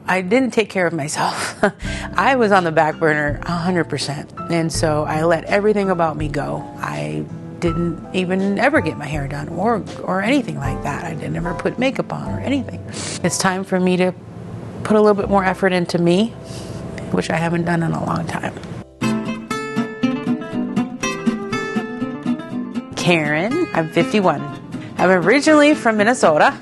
I didn't take care of myself. I was on the back burner 100%. And so I let everything about me go. I didn't even ever get my hair done or anything like that. I didn't ever put makeup on or anything. It's time for me to put a little bit more effort into me, which I haven't done in a long time. Karen, I'm 51. I'm originally from Minnesota,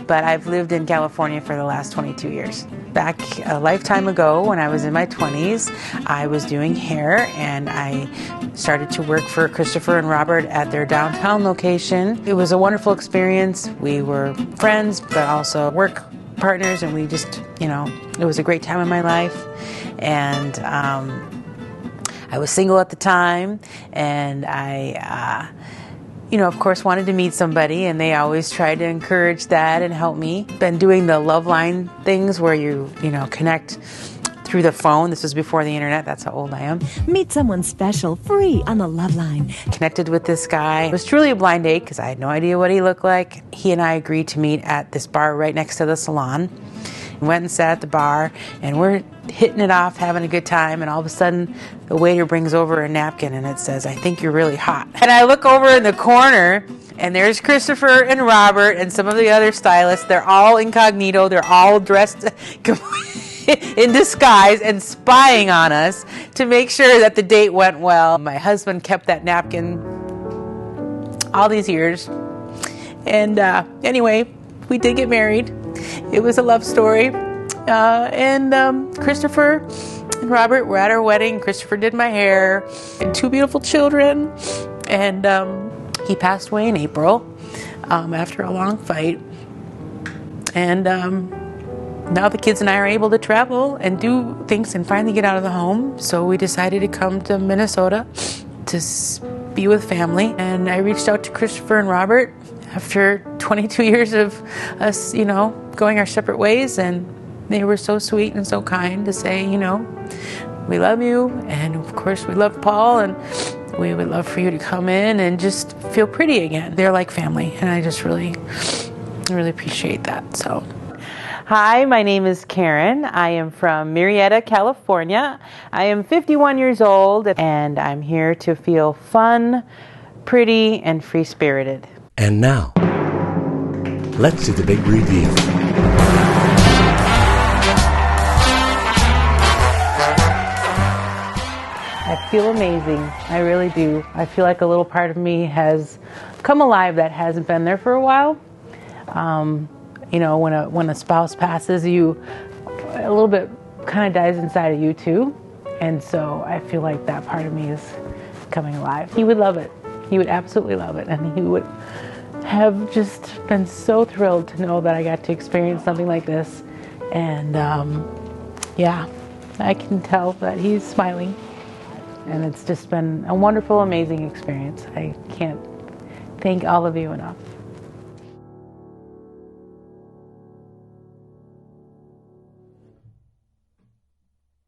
but I've lived in California for the last 22 years. Back a lifetime ago, when I was in my 20s, I was doing hair, and I started to work for Christopher and Robert at their downtown location. It was a wonderful experience. We were friends, but also work partners, and we just, it was a great time in my life. And I was single at the time, and I of course, wanted to meet somebody, and they always tried to encourage that and help me. Been doing the love line things where you connect through the phone. This was before the internet. That's how old I am. Meet someone special free on the Love Line. Connected with this guy. It was truly a blind date because I had no idea what he looked like. He and I agreed to meet at this bar right next to the salon. We went and sat at the bar, and we're hitting it off, having a good time, and all of a sudden the waiter brings over a napkin and it says, "I think you're really hot." And I look over in the corner, and there's Christopher and Robert and some of the other stylists. They're all incognito. They're all dressed in disguise and spying on us to make sure that the date went well. My husband kept that napkin all these years. And anyway, we did get married. It was a love story. Christopher and Robert were at our wedding. Christopher did my hair, and 2 beautiful children. And he passed away in April after a long fight. And now the kids and I are able to travel and do things and finally get out of the home. So we decided to come to Minnesota to be with family. And I reached out to Christopher and Robert after 22 years of us, going our separate ways. And they were so sweet and so kind to say, we love you. And of course we love Paul, and we would love for you to come in and just feel pretty again. They're like family, and I just really appreciate that. So, hi, my name is Karen. I am from Murrieta, California. I am 51 years old, and I'm here to feel fun, pretty, and free-spirited. And now, let's do the big reveal. I feel amazing. I really do. I feel like a little part of me has come alive that hasn't been there for a while. When a spouse passes, you a little bit kind of dies inside of you too. And so I feel like that part of me is coming alive. He would love it. He would absolutely love it. And he would have just been so thrilled to know that I got to experience something like this. And I can tell that he's smiling. And it's just been a wonderful, amazing experience. I can't thank all of you enough.